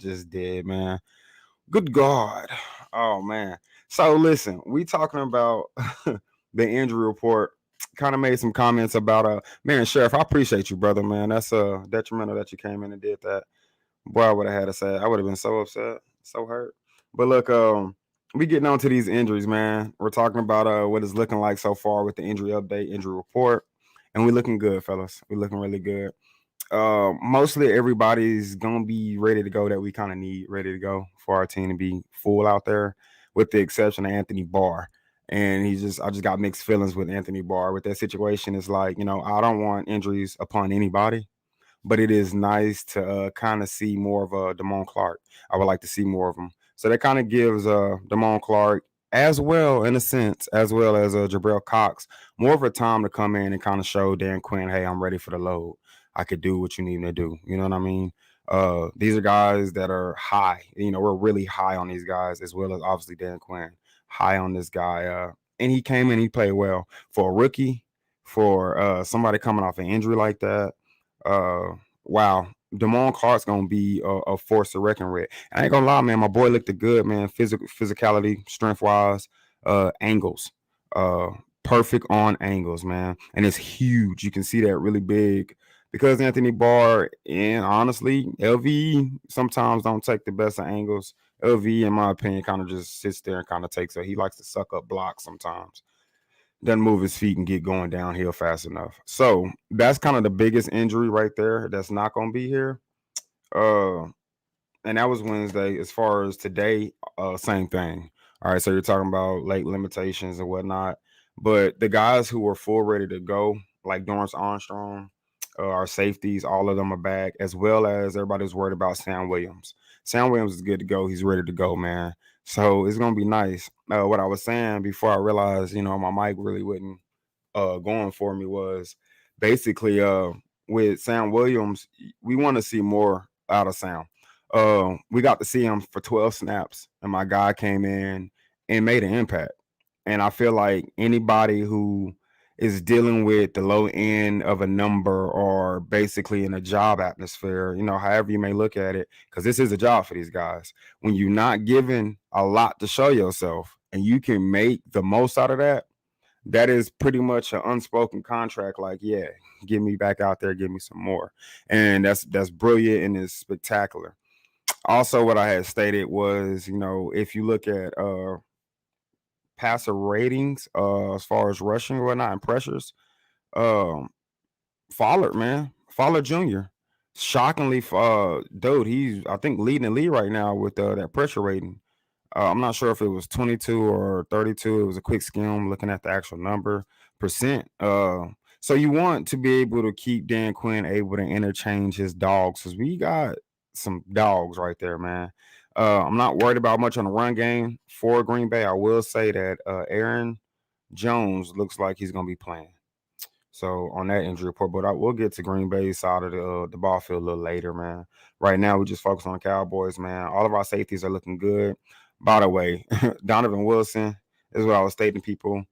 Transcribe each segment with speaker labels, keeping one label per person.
Speaker 1: just did, man. Good God. Oh man. So listen, we talking about the injury report. Kind of made some comments about man, Sheriff, I appreciate you, brother, man. That's detrimental that you came in and did that. Boy, I would have had to say I would have been so upset, so hurt. But look, we getting on to these injuries, man. We're talking about what it's looking like so far with the injury update, injury report, and we looking good, fellas. We looking really good. Mostly everybody's gonna be ready to go that we kind of need ready to go for our team to be full out there, with the exception of Anthony Barr. And I just got mixed feelings with Anthony Barr with that situation. It's like, I don't want injuries upon anybody, but it is nice to kind of see more of Damone Clark. I would like to see more of him. So that kind of gives Damone Clark, as well, in a sense, as well as Jabril Cox, more of a time to come in and kind of show Dan Quinn, hey, I'm ready for the load. I could do what you need me to do. You know what I mean? These are guys that are high. We're really high on these guys, as well as obviously Dan Quinn, high on this guy. And he came in, he played well for a rookie, for somebody coming off an injury like that. Uh, wow, Damone Clark's gonna be a force to reckon with. I ain't gonna lie, man. My boy looked good, man. Physicality, strength wise, angles, uh, perfect on angles, man. And it's huge. You can see that really big because Anthony Barr and honestly, LV sometimes don't take the best of angles. LV, in my opinion, kind of just sits there and kind of takes it. He likes to suck up blocks sometimes, doesn't move his feet and get going downhill fast enough. So that's kind of the biggest injury right there that's not going to be here. Uh, and that was Wednesday. As far as today, same thing. All right, so you're talking about late limitations and whatnot. But the guys who were full ready to go, like Dorrance Armstrong, our safeties, all of them are back, as well as everybody's worried about Sam Williams. Sam Williams is good to go. He's ready to go, man. So it's gonna be nice. What I was saying before I realized, my mic really wasn't going for me was basically with Sam Williams, we want to see more out of Sam. We got to see him for 12 snaps, and my guy came in and made an impact. And I feel like anybody who is dealing with the low end of a number or basically in a job atmosphere, however you may look at it, because this is a job for these guys. When you're not given a lot to show yourself and you can make the most out of that, that is pretty much an unspoken contract. Like, yeah, get me back out there, give me some more. And that's brilliant and it's spectacular. Also, what I had stated was, if you look at passer ratings, as far as rushing or whatnot and pressures, um, Follett, man, Follett Jr. Shockingly, dude, he's I think leading the league right now with that pressure rating. I'm not sure if it was 22 or 32. It was a quick skim looking at the actual number percent. So you want to be able to keep Dan Quinn able to interchange his dogs because we got some dogs right there, man. I'm not worried about much on the run game for Green Bay. I will say that Aaron Jones looks like he's going to be playing. So on that injury report, but I will get to Green Bay's side of the ball field a little later, man. Right now, we just focus on the Cowboys, man. All of our safeties are looking good. By the way, Donovan Wilson is what I was stating, people.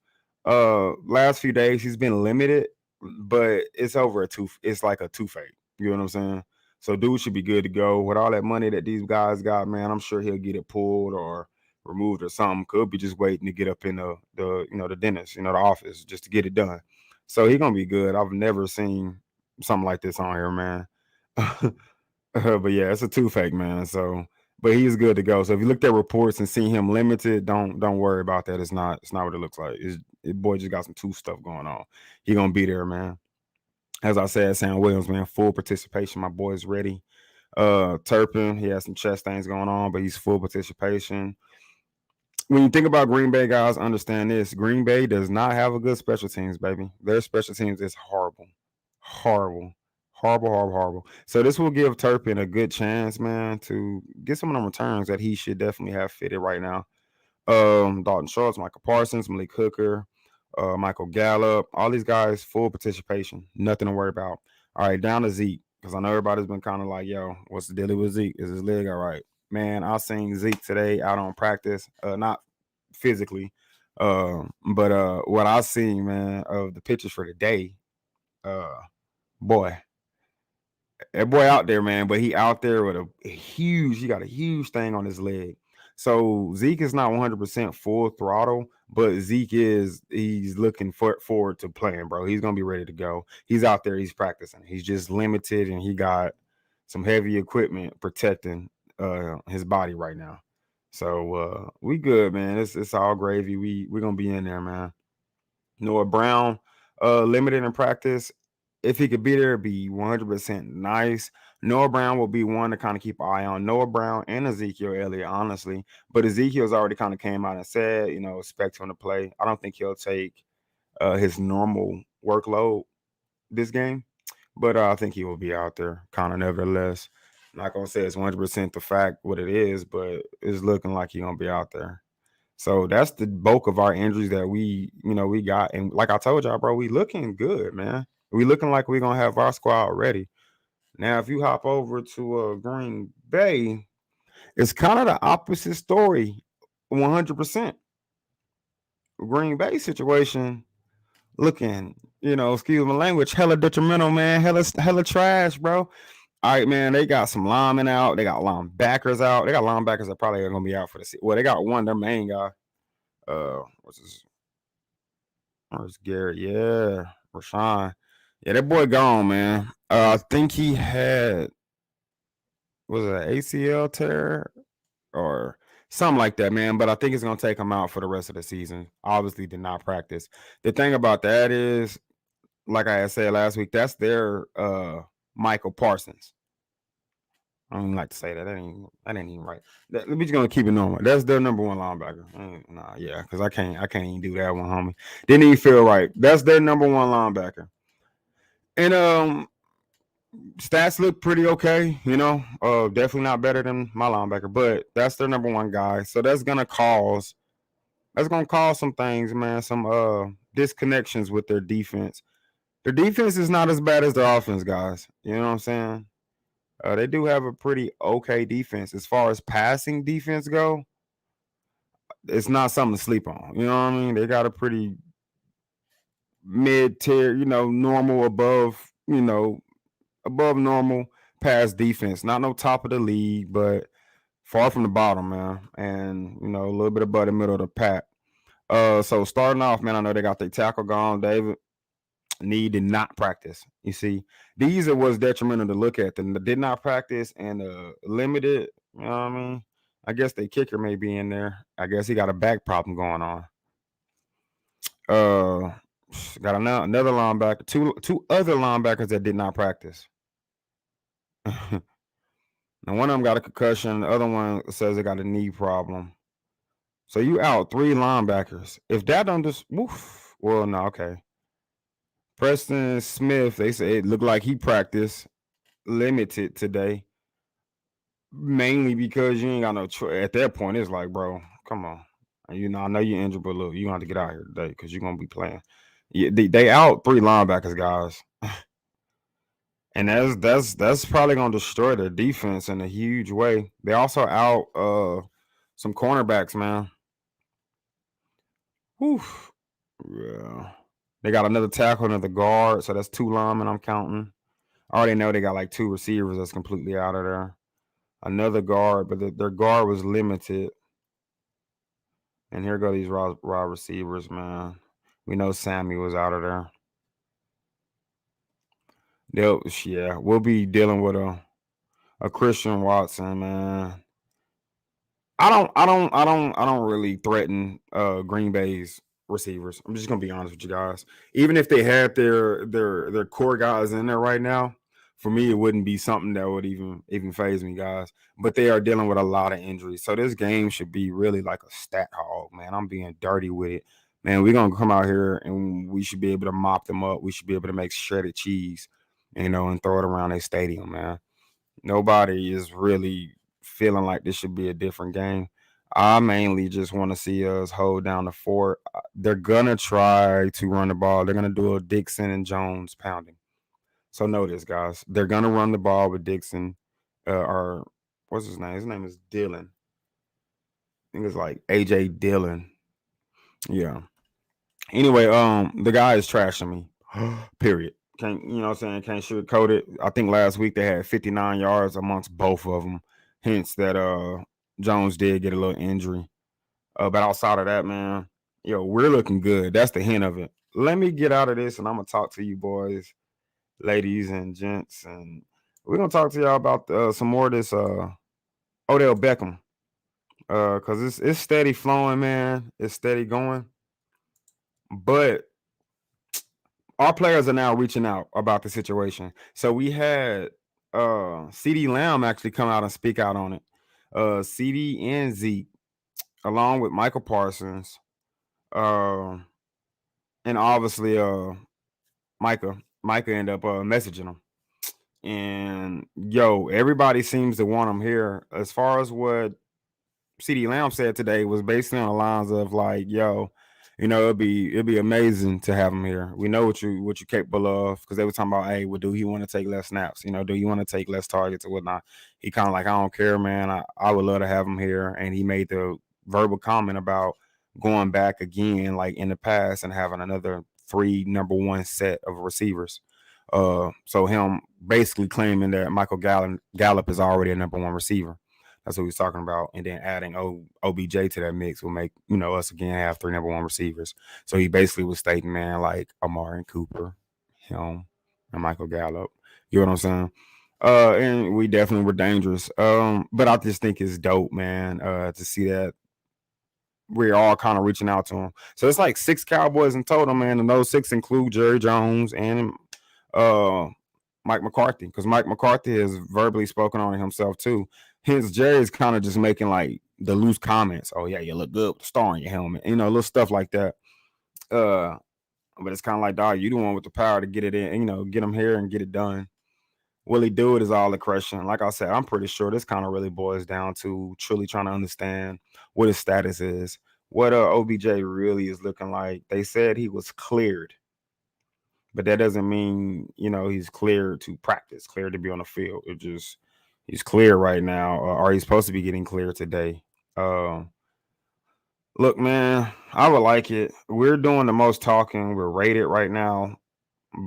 Speaker 1: Last few days he's been limited, but it's over a two. It's like a two fake. You know what I'm saying? So dude should be good to go with all that money that these guys got, man. I'm sure he'll get it pulled or removed or something. Could be just waiting to get up in the dentist, the office just to get it done. So he gonna be good. I've never seen something like this on here, man. But yeah, it's a two fake, man. So, but he's good to go. So if you looked at reports and see him limited, don't worry about that. It's not what it looks like. Boy just got some two stuff going on. He gonna be there, man. As I said, Sam Williams, man, full participation. My boy's ready. Turpin, he has some chest things going on, but he's full participation. When you think about Green Bay, guys, understand this. Green Bay does not have a good special teams, baby. Their special teams is horrible. Horrible. Horrible, horrible, horrible. So this will give Turpin a good chance, man, to get some of them returns that he should definitely have fitted right now. Dalton Schultz, Michael Parsons, Malik Hooker, Michael Gallup, all these guys, full participation. Nothing to worry about. All right, down to Zeke, because I know everybody's been kind of like, yo, what's the deal with Zeke? Is his leg all right? Man, I seen Zeke today out on practice, not physically, but what I seen, man, of the pictures for the day, boy, That boy out there, man, but he out there with he got a huge thing on his leg. So Zeke is not 100% full throttle, but he's looking forward to playing, bro. He's gonna be ready to go. He's out there, he's practicing. He's just limited, and he got some heavy equipment protecting his body right now. So we good, man. It's all gravy. We're gonna be in there, man. Noah Brown, limited in practice. If he could be there, it'd be 100% nice. Noah Brown will be one to kind of keep an eye on. Noah Brown and Ezekiel Elliott, honestly. But Ezekiel's already kind of came out and said, expect him to play. I don't think he'll take his normal workload this game, but I think he will be out there kind of nevertheless. Not gonna say it's 100% the fact what it is, but it's looking like he's gonna be out there. So that's the bulk of our injuries that we got. And like I told y'all, bro, we looking good, man. We looking like we're gonna have our squad ready. Now, if you hop over to Green Bay, it's kind of the opposite story. 100%. Green Bay situation looking, excuse my language, hella detrimental, man. Hella trash, bro. All right, man. They got some linemen out. They got linebackers out. They got linebackers that probably are gonna be out for the season. Well, they got one, their main guy. What's his Where's Garrett? Yeah, Rashawn. Yeah, that boy gone, man. I think he had was it an ACL tear or something like that, man. But I think it's gonna take him out for the rest of the season. Obviously, did not practice. The thing about that is, like I had said last week, that's their Michael Parsons. I don't even like to say that. That ain't even right. We're just gonna keep it normal. That's their number one linebacker. Nah, yeah, because I can't even do that one, homie. Didn't even feel right. That's their number one linebacker. And stats look pretty okay, definitely not better than my linebacker, but that's their number one guy. So that's gonna cause some things, man, some disconnections with their defense. Their defense is not as bad as their offense, guys. You know what I'm saying? They do have a pretty okay defense. As far as passing defense go, it's not something to sleep on. You know what I mean? They got a pretty mid-tier, normal above normal pass defense. Not no top of the league, but far from the bottom, man. And a little bit above the middle of the pack. So starting off, man, I know they got their tackle gone. David Need did not practice. You see, these are what's detrimental to look at. Them did not practice and limited. You know what I mean? I guess the kicker may be in there. I guess he got a back problem going on. Got another linebacker, two other linebackers that did not practice. Now one of them got a concussion. The other one says they got a knee problem. So you out 3 linebackers. If that don't just well, no, okay. Preston Smith, they say it looked like he practiced limited today. Mainly because you ain't got no choice. At that point, it's like, bro, come on. I know you're injured, but look, you gonna have to get out here today because you're gonna be playing. Yeah, they out 3 linebackers, guys. And that's probably gonna destroy their defense in a huge way. They also out some cornerbacks, man. Whew. Yeah. They got another tackle, another guard, so that's 2 linemen I'm counting. I already know they got like 2 receivers that's completely out of there. Another guard, but their guard was limited. And here go these raw receivers, man. We know Sammy was out of there. We'll be dealing with a Christian Watson, man. I don't really threaten Green Bay's receivers. I'm just gonna be honest with you guys. Even if they had their core guys in there right now, for me it wouldn't be something that would even phase me, guys. But they are dealing with a lot of injuries, so this game should be really like a stat hog, man. I'm being dirty with it, man. We're gonna come out here and we should be able to mop them up. We should be able to make shredded cheese, and throw it around a stadium, man. Nobody is really feeling like this should be a different game. I mainly just want to see us hold down the fort. They're gonna try to run the ball. They're gonna do a Dixon and Jones pounding. So notice, guys, they're gonna run the ball with Dixon, or what's his name? His name is Dylan. I think it's like AJ Dillon. Yeah. Anyway, the guy is trashing me. Period. Can't can't sugarcoat it. I think last week they had 59 yards amongst both of them. Hence that Jones did get a little injury. But outside of that, man, we're looking good. That's the hint of it. Let me get out of this, and I'm gonna talk to you boys, ladies and gents, and we're gonna talk to y'all about some more of this Odell Beckham. Cause it's steady flowing, man. It's steady going. But our players are now reaching out about the situation. So we had CD Lamb actually come out and speak out on it. CD and Zeke, along with Michael Parsons, uh, and obviously Micah ended up messaging him. And everybody seems to want him here. As far as what CD Lamb said today was basically on the lines of like, it'd be amazing to have him here. We know what you're capable of, because they were talking about, hey, well, do he want to take less snaps? Do you want to take less targets or whatnot? He kind of like, I don't care, man. I would love to have him here. And he made the verbal comment about going back again, like in the past, and having another 3 number one set of receivers. So him basically claiming that Michael Gallup is already a number one receiver. That's what he was talking about. And then adding OBJ to that mix will make, us again have 3 number one receivers. So he basically was stating, man, like Amari Cooper, him, and Michael Gallup. You know what I'm saying? And we definitely were dangerous. But I just think it's dope, man, to see that we're all kind of reaching out to him. So it's like 6 Cowboys in total, man, and those 6 include Jerry Jones and Mike McCarthy, because Mike McCarthy has verbally spoken on it himself too. Hence, Jerry's kind of just making like the loose comments. Oh yeah, you look good with the star on your helmet, little stuff like that. But it's kind of like, dog, you the one with the power to get it in, get him here and get it done. Will he do it is all the question. Like I said, I'm pretty sure this kind of really boils down to truly trying to understand what his status is, what OBJ really is looking like. They said he was cleared, but that doesn't mean he's cleared to practice, cleared to be on the field. It just he's clear right now, or he's supposed to be getting cleared today. Look, man, I would like it. We're doing the most talking. We're rated right now,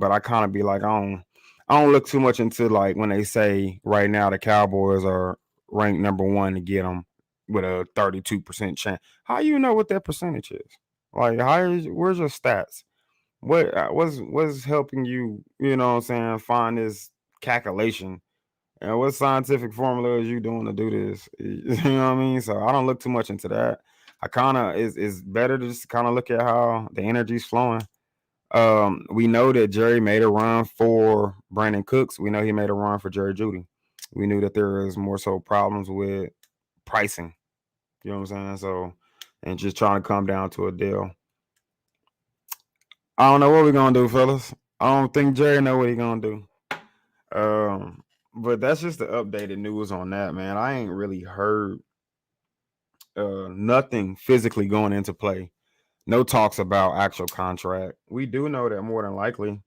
Speaker 1: but I kind of be like, I don't look too much into like when they say right now the Cowboys are ranked number one to get them with a 32% chance. How you know what that percentage is? Like, where's your stats? What's helping you, what I'm saying, find this calculation? And what scientific formula is you doing to do this? You know what I mean? So I don't look too much into that. I kind of is better to just kind of look at how the energy's flowing. We know that Jerry made a run for Brandon Cooks. We know he made a run for Jerry Jeudy. We knew that there was more so problems with pricing. You know what I'm saying? So, and just trying to come down to a deal. I don't know what we're gonna do, fellas. I don't think Jerry know what he's gonna do. But that's just the updated news on that, man. I ain't really heard nothing physically going into play. No talks about actual contract. We do know that more than likely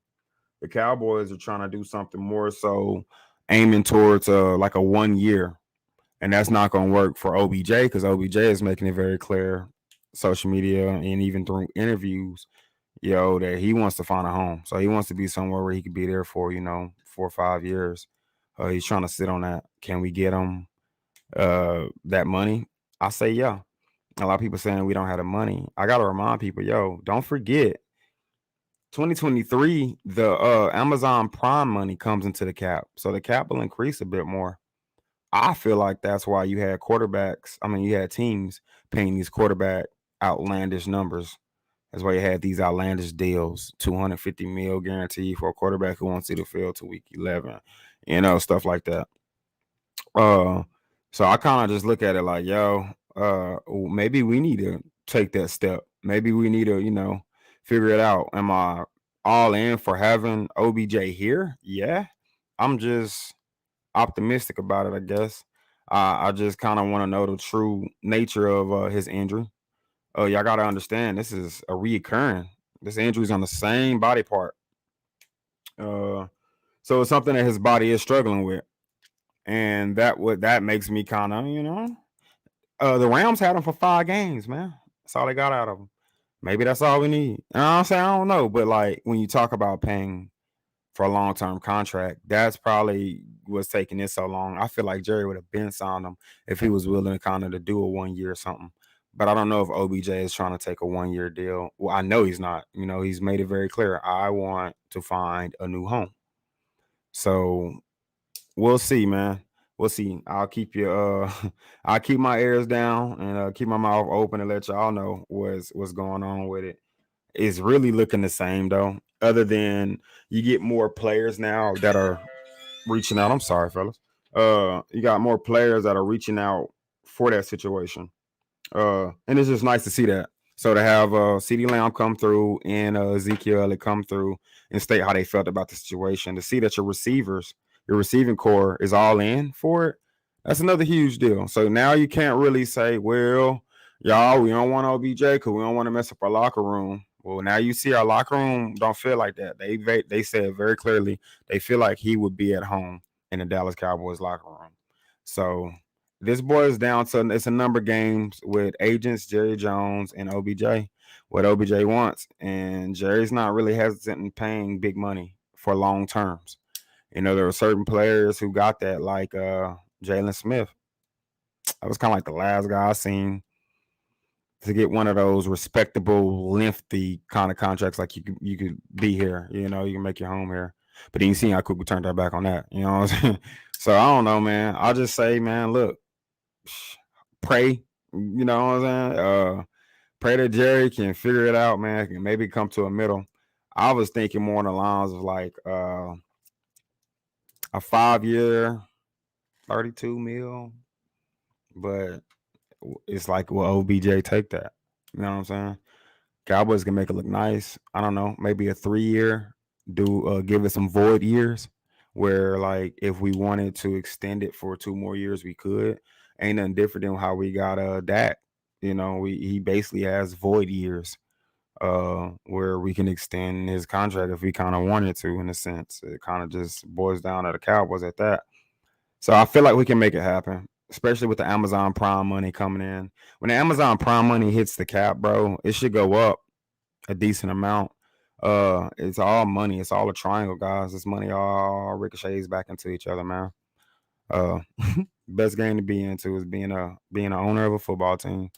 Speaker 1: the Cowboys are trying to do something more so aiming towards like a 1 year. And that's not going to work for OBJ, because OBJ is making it very clear, social media and even through interviews, that he wants to find a home. So he wants to be somewhere where he could be there for, 4 or 5 years. He's trying to sit on that. Can we get him that money? I say, yeah. A lot of people saying we don't have the money. I got to remind people, don't forget, 2023, the Amazon Prime money comes into the cap. So the cap will increase a bit more. I feel like that's why you had you had teams paying these quarterback outlandish numbers. That's why you had these outlandish deals, 250 mil guarantee for a quarterback who won't see the field to week 11, stuff like that. So I kind of just look at it like, maybe we need to take that step. Maybe we need to, figure it out. Am I all in for having OBJ here? Yeah. I'm just optimistic about it, I guess. I just kind of want to know the true nature of his injury. Y'all got to understand, this is a reoccurring. This injury is on the same body part. So it's something that his body is struggling with. And that makes me kind of, the Rams had him for 5 games, man. That's all they got out of him. Maybe that's all we need. I'm saying, I don't know, but like when you talk about paying for a long-term contract. That's probably what's taking it so long. I feel like Jerry would have been signed him if he was willing to kind of to do a 1 year or something. But I don't know if OBJ is trying to take a 1 year deal. Well, I know he's not. He's made it very clear. I want to find a new home. So we'll see, man. We'll see. I'll keep you I'll keep my ears down and keep my mouth open and let y'all know what's going on with it. It's really looking the same though. Other than you get more players now that are reaching out. I'm sorry, fellas. You got more players that are reaching out for that situation. And it's just nice to see that. So to have CD Lamb come through and Ezekiel Elliott come through and state how they felt about the situation, to see that your receivers, your receiving core is all in for it, that's another huge deal. So now you can't really say, well, y'all, we don't want OBJ because we don't want to mess up our locker room. Well, now you see our locker room don't feel like that. They said very clearly they feel like he would be at home in the Dallas Cowboys locker room. So this boils down to it's a number of games with agents Jerry Jones and OBJ. What OBJ wants, and Jerry's not really hesitant in paying big money for long terms. There were certain players who got that, like Jalen Smith. I was kind of like the last guy I seen to get one of those respectable, lengthy kind of contracts. Like you could be here, you can make your home here. But then you see how quick we turned our back on that. You know what I'm saying? So I don't know, man. I'll just say, man, look, pray. You know what I'm saying? Pray that Jerry can figure it out, man. Can maybe come to a middle. I was thinking more on the lines of like a 5 year, 32 mil, but it's like, will OBJ take that? You know what I'm saying? Cowboys can make it look nice. I don't know, maybe a 3 year. Give it some void years, where like if we wanted to extend it for 2 more years, we could. Ain't nothing different than how we got Dak. He basically has void years, where we can extend his contract if we kind of wanted to. In a sense, it kind of just boils down to the Cowboys at that. So I feel like we can make it happen, especially with the Amazon Prime money coming in. When the Amazon Prime money hits the cap, bro, it should go up a decent amount. It's all money. It's all a triangle, guys. This money all ricochets back into each other, man. Uh, best game to be into is being an owner of a football team.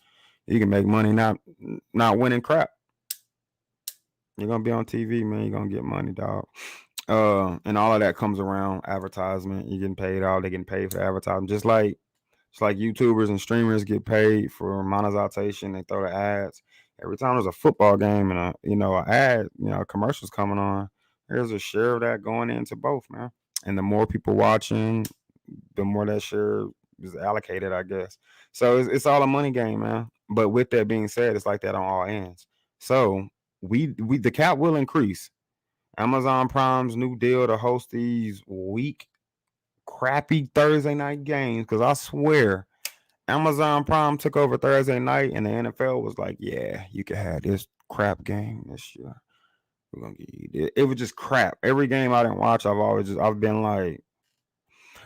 Speaker 1: You can make money not winning crap. You're gonna be on TV, man. You're gonna get money, dog. And all of that comes around advertisement. You're getting paid out. They're getting paid for advertising, just like YouTubers and streamers get paid for monetization. They throw the ads. Every time there's a football game and a ad, commercials coming on, there's a share of that going into both, man. And the more people watching, the more that share is allocated, I guess. So it's all a money game, man. But with that being said, it's like that on all ends. So we the cap will increase. Amazon Prime's new deal to host these weak, crappy Thursday night games, because I swear Amazon Prime took over Thursday night and the NFL was like, yeah, you can have this crap game this year. We're gonna get you. It was just crap. Every game I didn't watch, I've been like,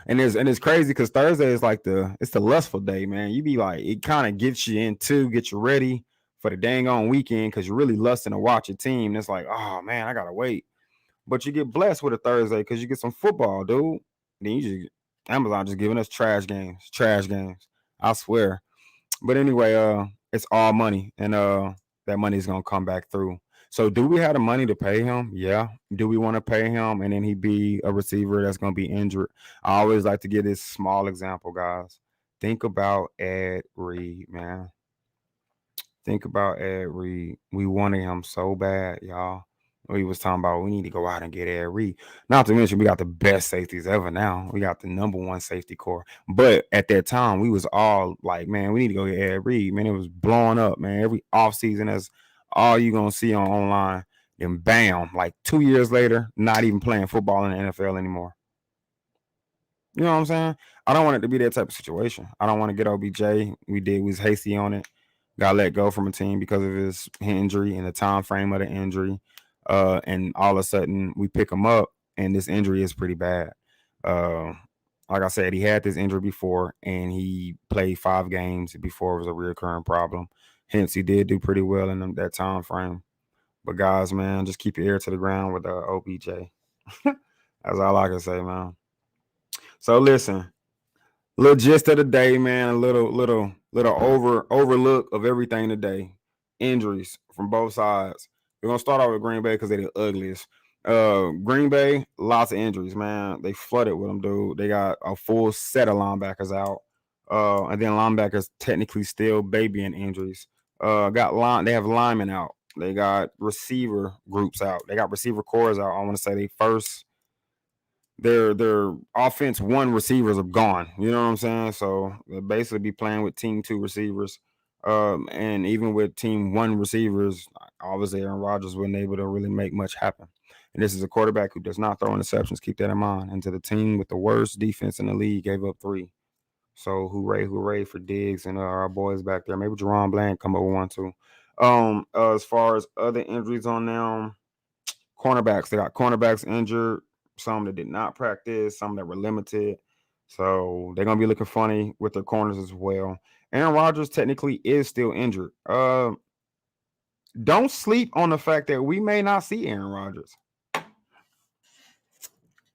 Speaker 1: and it's crazy because Thursday is like it's the lustful day, man. You be like, it kind of gets you get you ready for the dang on weekend because you're really lusting to watch a team. And it's like, oh man, I gotta wait. But you get blessed with a Thursday because you get some football, dude. Then Amazon just giving us trash games. I swear. But anyway, it's all money, and that money is gonna come back through. So, do we have the money to pay him? Yeah. Do we want to pay him, and then he be a receiver that's gonna be injured? I always like to give this small example, guys. Think about Ed Reed, man. Think about Ed Reed. We wanted him so bad, y'all. We was talking about we need to go out and get Ed Reed. Not to mention we got the best safeties ever now. We got the number one safety core. But at that time, we was all like, man, we need to go get Ed Reed. Man, it was blowing up, man. Every offseason, that's all you gonna see on online. Then bam, like 2 years later, not even playing football in the NFL anymore. You know what I'm saying? I don't want it to be that type of situation. I don't want to get OBJ. We was hasty on it. Got let go from a team because of his injury and the time frame of the injury. And all of a sudden we pick him up, and this injury is pretty bad. Uh, like I said, he had this injury before, and he played 5 games before it was a recurring problem. Hence, he did do pretty well in that time frame. But guys, man, just keep your ear to the ground with OBJ. That's all I can say, man. So listen, little gist of the day, man. A little overlook of everything today. Injuries from both sides. We're gonna start off with Green Bay because they're the ugliest. Green Bay, lots of injuries, man. They flooded with them, dude. They got a full set of linebackers out. And then linebackers technically still babying injuries. They have linemen out. They got receiver groups out. They got receiver cores out. I want to say they first their offense one receivers are gone. You know what I'm saying? So they'll basically be playing with team two receivers. And even with team one receivers, obviously Aaron Rodgers wasn't able to really make much happen. And this is a quarterback who does not throw interceptions. Keep that in mind. And to the team with the worst defense in the league, gave up 3. So hooray for Diggs and our boys back there. Maybe Jerron Bland come up with 1 too. As far as other injuries on them, cornerbacks. They got cornerbacks injured, some that did not practice, some that were limited. So they're gonna be looking funny with their corners as well. Aaron Rodgers technically is still injured. Don't sleep on the fact that we may not see Aaron Rodgers.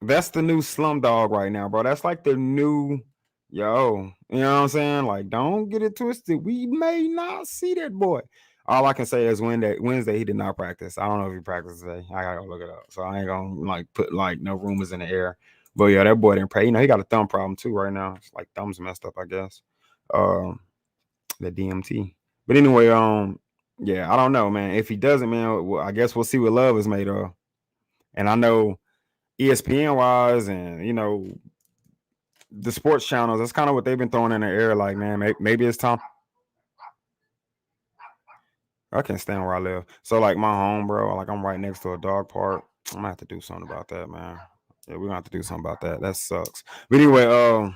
Speaker 1: That's the new Slumdog right now, bro. That's like the new yo. You know what I'm saying? Like, don't get it twisted. We may not see that boy. All I can say is Wednesday he did not practice. I don't know if he practiced today. I gotta go look it up. So I ain't gonna like put like no rumors in the air. But yeah, that boy didn't pray. You know, he got a thumb problem too right now. It's like thumb's messed up, I guess. Um, the DMT. But anyway, yeah, I don't know, man. If he doesn't, man, well, I guess we'll see what love is made of. And I know ESPN wise, and the sports channels, that's kind of what they've been throwing in the air. Like, man, maybe it's time. I can't stand where I live. So, like, my home, bro, like, I'm right next to a dog park. I'm gonna have to do something about that, man. Yeah, we're gonna have to do something about that. That sucks. But anyway,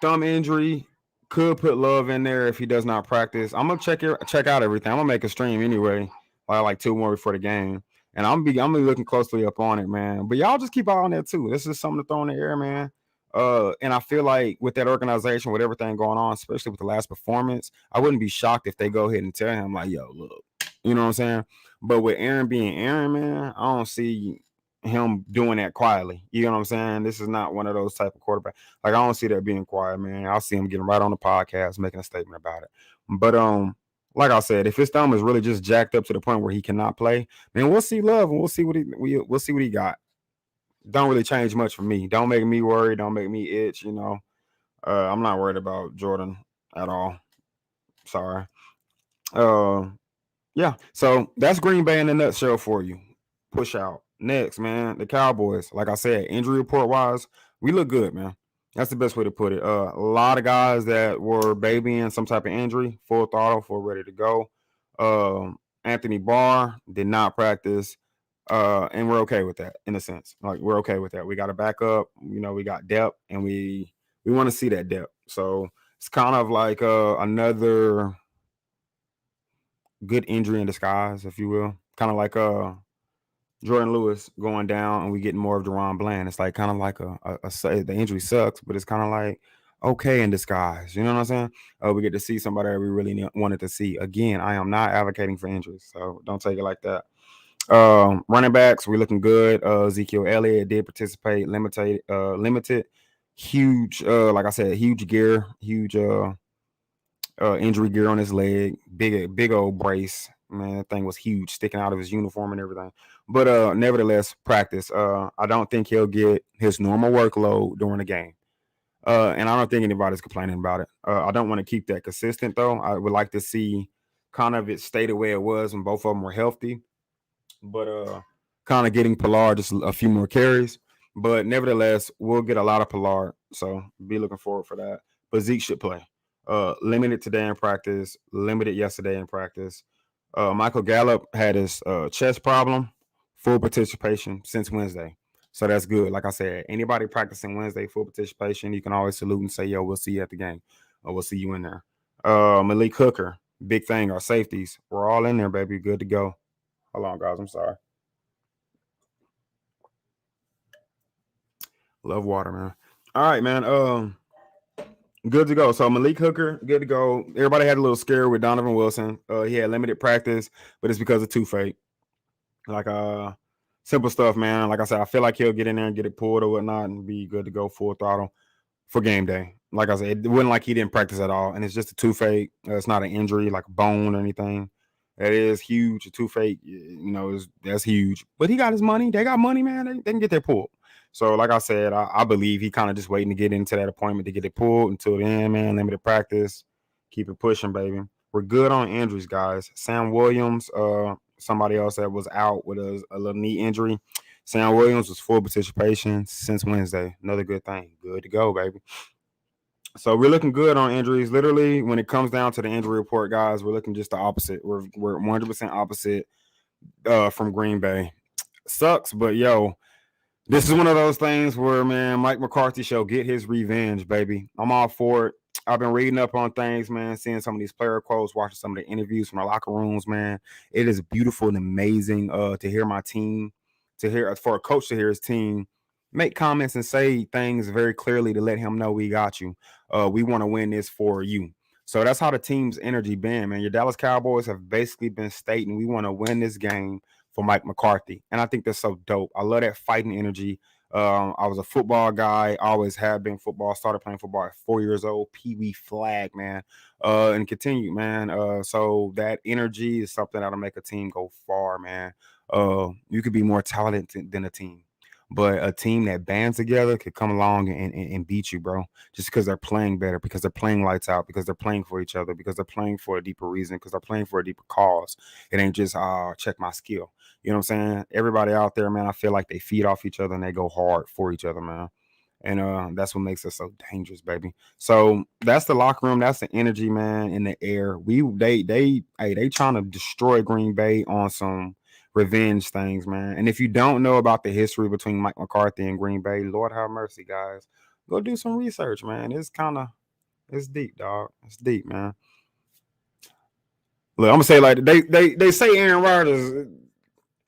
Speaker 1: thumb injury could put Love in there if he does not practice. I'm gonna check out everything. I'm gonna make a stream anyway, like 2 more before the game, and I'm gonna be looking closely up on it, man. But y'all just keep eye on that too. This is something to throw in the air, man. And I feel like with that organization, with everything going on, especially with the last performance, I wouldn't be shocked if they go ahead and tell him like, "Yo, look," you know what I'm saying? But with Aaron being Aaron, man, I don't see him doing that quietly. You know what I'm saying? This is not one of those type of quarterbacks. Like, I don't see that being quiet, man. I'll see him getting right on the podcast, making a statement about it. But like I said, if his thumb is really just jacked up to the point where he cannot play, then we'll see Love and we'll see we'll see what he got. Don't really change much for me. Don't make me worry. Don't make me itch. I'm not worried about Jordan at all. Sorry. Uh, yeah. So that's Green Bay in a nutshell for you. Push out. Next, man, the Cowboys. Like I said, injury report wise, we look good, man. That's the best way to put it. A lot of guys that were babying some type of injury, full throttle, full ready to go. Anthony Barr did not practice, and we're okay with that in a sense. Like, we're okay with that. We got a backup. We got depth, and we want to see that depth. So it's kind of like another good injury in disguise, if you will. Kind of like Jordan Lewis going down and we getting more of Jerron Bland. It's like kind of like the injury sucks, but it's kind of like okay in disguise. You know what I'm saying? We get to see somebody that we really wanted to see. Again, I am not advocating for injuries, so don't take it like that. Running backs, we're looking good. Ezekiel Elliott did participate, limited, huge. Like I said, huge gear, huge injury gear on his leg, big old brace. Man, that thing was huge, sticking out of his uniform and everything. But nevertheless, practice. I don't think he'll get his normal workload during the game. And I don't think anybody's complaining about it. I don't want to keep that consistent though. I would like to see kind of it stay the way it was when both of them were healthy. But kind of getting Pilar just a few more carries. But nevertheless, we'll get a lot of Pilar. So be looking forward for that. But Zeke should play. Limited today in practice, limited yesterday in practice. Michael Gallup had his chest problem, full participation since Wednesday. So that's good. Like I said, anybody practicing Wednesday, full participation, you can always salute and say, yo, we'll see you at the game. Or we'll see you in there. Malik Hooker, big thing, our safeties. We're all in there, baby. Good to go. Hold on, guys. I'm sorry. Love water, man. All right, man. Good to go. So Malik Hooker, good to go. Everybody had a little scare with Donovan Wilson. He had limited practice, but it's because of toothache. Like Simple stuff, man. Like I said, I feel like he'll get in there and get it pulled or whatnot and be good to go full throttle for game day. Like I said, it wasn't like he didn't practice at all. And it's just a toothache. It's not an injury like a bone or anything. That is huge. A toothache, that's huge. But he got his money. They got money, man. They can get their pulled. So, like I said, I believe he kind of just waiting to get into that appointment to get it pulled. Until then, man, limited practice. Keep it pushing, baby. We're good on injuries, guys. Sam Williams, somebody else that was out with a little knee injury. Sam Williams was full participation since Wednesday. Another good thing. Good to go, baby. So we're looking good on injuries. Literally, when it comes down to the injury report, guys, we're looking just the opposite. We're 100% opposite from Green Bay. Sucks, but yo, this is one of those things where, man, Mike McCarthy shall get his revenge, baby. I'm all for it. I've been reading up on things, man, seeing some of these player quotes, watching some of the interviews from the locker rooms, man. It is beautiful and amazing to hear my team, for a coach to hear his team make comments and say things very clearly to let him know we got you. We want to win this for you. So that's how the team's energy been, man. Your Dallas Cowboys have basically been stating we want to win this game for Mike McCarthy. And I think that's so dope. I love that fighting energy. I was a football guy, always have been football. Started playing football at 4 years old, Pee Wee flag, man, and continued, man. So that energy is something that'll make a team go far, man. You could be more talented than a team, but a team that bands together could come along and beat you, bro, just because they're playing better, because they're playing lights out, because they're playing for each other, because they're playing for a deeper reason, because they're playing for a deeper cause. It ain't just, check my skill. You know what I'm saying? Everybody out there, man, I feel like they feed off each other and they go hard for each other, man. And that's what makes us so dangerous, baby. So that's the locker room. That's the energy, man, in the air. They trying to destroy Green Bay on some revenge things, man. And if you don't know about the history between Mike McCarthy and Green Bay, Lord have mercy, guys. Go do some research, man. It's deep, dog. It's deep, man. Look, I'm gonna say like they say Aaron Rodgers.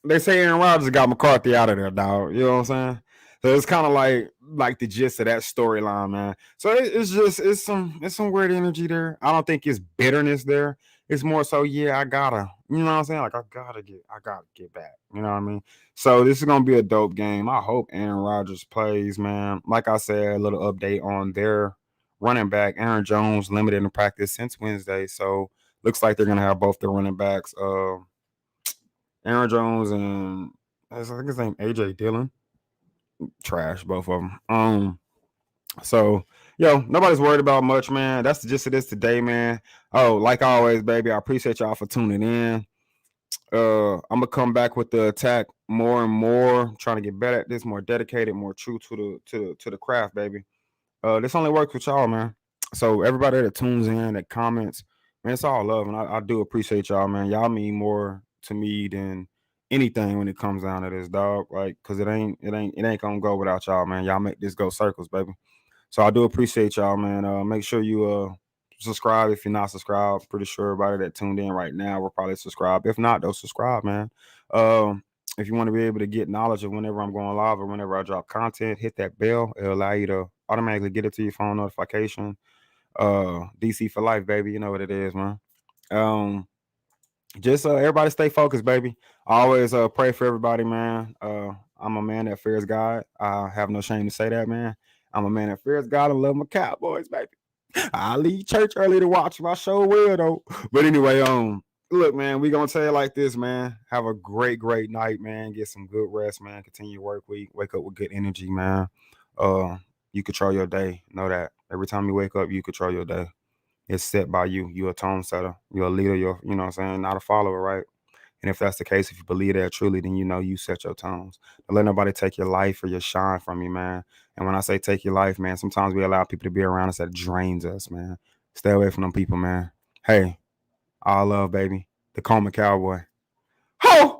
Speaker 1: They say Aaron Rodgers got McCarthy out of there, dog. You know what I'm saying? So it's kind of like the gist of that storyline, man. So it's some weird energy there. I don't think it's bitterness there. It's more so, yeah, I gotta, you know what I'm saying? Like I gotta get back. You know what I mean? So this is gonna be a dope game. I hope Aaron Rodgers plays, man. Like I said, a little update on their running back, Aaron Jones, limited in practice since Wednesday. So looks like they're gonna have both their running backs. Aaron Jones and I think his name AJ Dillon. Trash, both of them. So nobody's worried about much, man. That's the gist of this today, man. Oh, like always, baby, I appreciate y'all for tuning in. I'm gonna come back with the attack more and more, trying to get better at this, more dedicated, more true to the craft, baby. This only works with y'all, man. So everybody that tunes in, that comments, man, it's all love, and I do appreciate y'all, man. Y'all mean more to me than anything when it comes down to this, dog. Like, cause it ain't gonna go without y'all, man. Y'all make this go circles, baby. So I do appreciate y'all, man. Make sure you subscribe if you're not subscribed. Pretty sure everybody that tuned in right now will probably subscribe. If not, don't subscribe, man. If you want to be able to get knowledge of whenever I'm going live or whenever I drop content, hit that bell. It'll allow you to automatically get it to your phone notification. DC for life, baby. You know what it is, man. Um, just everybody stay focused, baby. I always pray for everybody, man. I'm a man that fears God. I have no shame to say that, man. I'm a man that fears God and love my Cowboys, baby. I leave church early to watch my show, will though. But anyway, look, man, we gonna tell you like this, man. Have a great night, man. Get some good rest, man. Continue your work week. Wake up with good energy, man. Uh, you control your day. Know that. Every time you wake up, you control your day. It's set by you. You're a tone setter. You're a leader. You know what I'm saying? Not a follower, right? And if that's the case, if you believe that truly, then you know you set your tones. Don't let nobody take your life or your shine from you, man. And when I say take your life, man, sometimes we allow people to be around us that drains us, man. Stay away from them people, man. Hey, all love, baby. The Coma Cowboy. Ho!